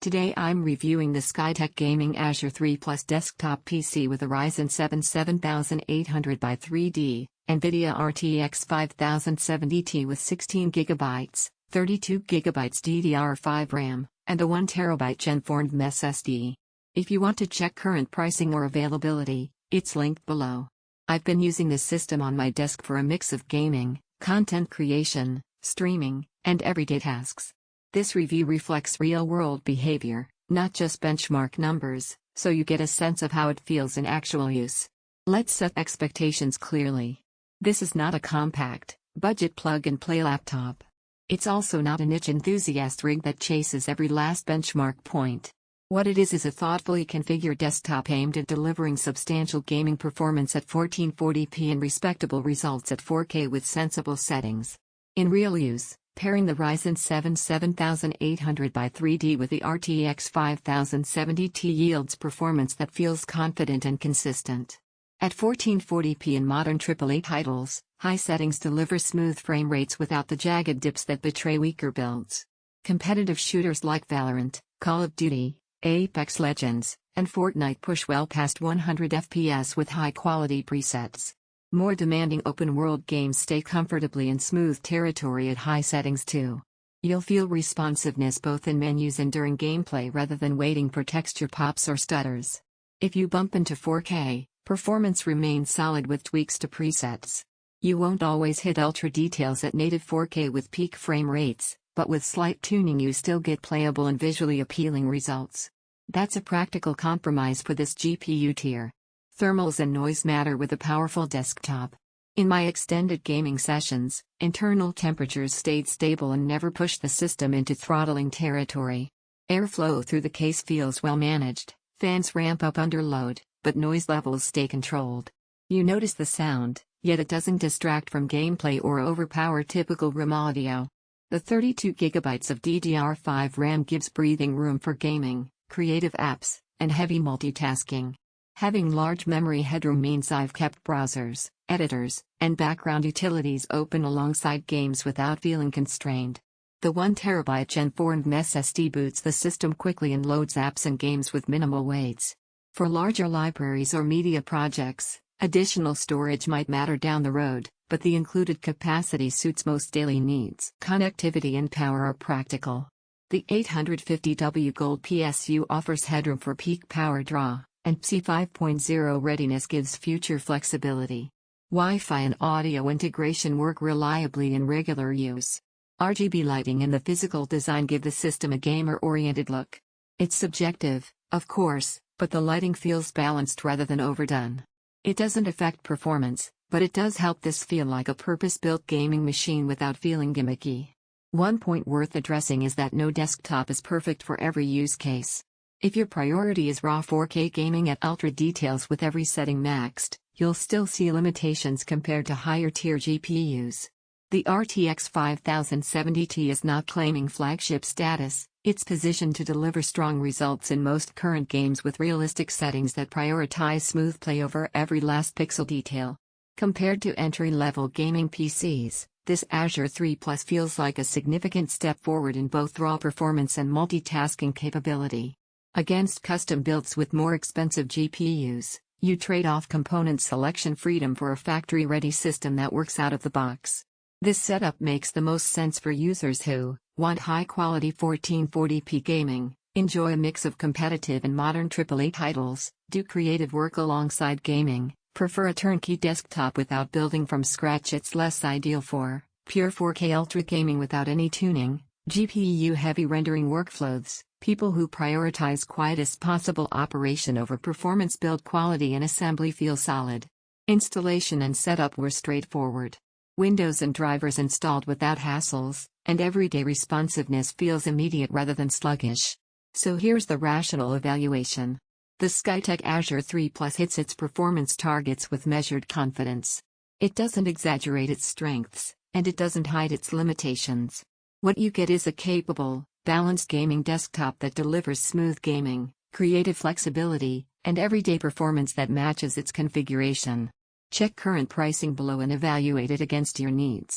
Today I'm reviewing the Skytech Gaming Azure 3 Plus desktop PC with a Ryzen 7 7800x3D, NVIDIA RTX 5070T with 16GB, 32GB DDR5 RAM, and a 1TB Gen4 NVMe SSD. If you want to check current pricing or availability, it's linked below. I've been using this system on my desk for a mix of gaming, content creation, streaming, and everyday tasks. This review reflects real-world behavior, not just benchmark numbers, so you get a sense of how it feels in actual use. Let's set expectations clearly. This is not a compact, budget plug-and-play laptop. It's also not a niche enthusiast rig that chases every last benchmark point. What it is a thoughtfully configured desktop aimed at delivering substantial gaming performance at 1440p and respectable results at 4K with sensible settings. In real use, pairing the Ryzen 7 7800x3D with the RTX 5070T yields performance that feels confident and consistent. At 1440p in modern AAA titles, high settings deliver smooth frame rates without the jagged dips that betray weaker builds. Competitive shooters like Valorant, Call of Duty, Apex Legends, and Fortnite push well past 100 FPS with high-quality presets. More demanding open-world games stay comfortably in smooth territory at high settings too. You'll feel responsiveness both in menus and during gameplay rather than waiting for texture pops or stutters. If you bump into 4K, performance remains solid with tweaks to presets. You won't always hit ultra details at native 4K with peak frame rates, but with slight tuning you still get playable and visually appealing results. That's a practical compromise for this GPU tier. Thermals and noise matter with a powerful desktop. In my extended gaming sessions, internal temperatures stayed stable and never pushed the system into throttling territory. Airflow through the case feels well managed, fans ramp up under load, but noise levels stay controlled. You notice the sound, yet it doesn't distract from gameplay or overpower typical RAM audio. The 32GB of DDR5 RAM gives breathing room for gaming, creative apps, and heavy multitasking. Having large memory headroom means I've kept browsers, editors, and background utilities open alongside games without feeling constrained. The 1TB Gen4 NVMe SSD boots the system quickly and loads apps and games with minimal waits. For larger libraries or media projects, additional storage might matter down the road, but the included capacity suits most daily needs. Connectivity and power are practical. The 850 W Gold PSU offers headroom for peak power draw, and PCIe 5.0 readiness gives future flexibility. Wi-Fi and audio integration work reliably in regular use. RGB lighting and the physical design give the system a gamer-oriented look. It's subjective, of course, but the lighting feels balanced rather than overdone. It doesn't affect performance, but it does help this feel like a purpose-built gaming machine without feeling gimmicky. One point worth addressing is that no desktop is perfect for every use case. If your priority is raw 4K gaming at ultra details with every setting maxed, you'll still see limitations compared to higher-tier GPUs. The RTX 5070T is not claiming flagship status, it's positioned to deliver strong results in most current games with realistic settings that prioritize smooth play over every last pixel detail. Compared to entry-level gaming PCs, this Azure 3 Plus feels like a significant step forward in both raw performance and multitasking capability. Against custom builds with more expensive GPUs, you trade off component selection freedom for a factory-ready system that works out of the box. This setup makes the most sense for users who want high-quality 1440p gaming, enjoy a mix of competitive and modern AAA titles, do creative work alongside gaming, prefer a turnkey desktop without building from scratch. It's less ideal for pure 4K ultra gaming without any tuning, GPU-heavy rendering workflows, people who prioritize quietest possible operation over performance. Build quality and assembly feel solid. Installation and setup were straightforward. Windows and drivers installed without hassles, and everyday responsiveness feels immediate rather than sluggish. So here's the rational evaluation. The Skytech Azure 3 Plus hits its performance targets with measured confidence. It doesn't exaggerate its strengths, and it doesn't hide its limitations. What you get is a capable, balanced gaming desktop that delivers smooth gaming, creative flexibility, and everyday performance that matches its configuration. Check current pricing below and evaluate it against your needs.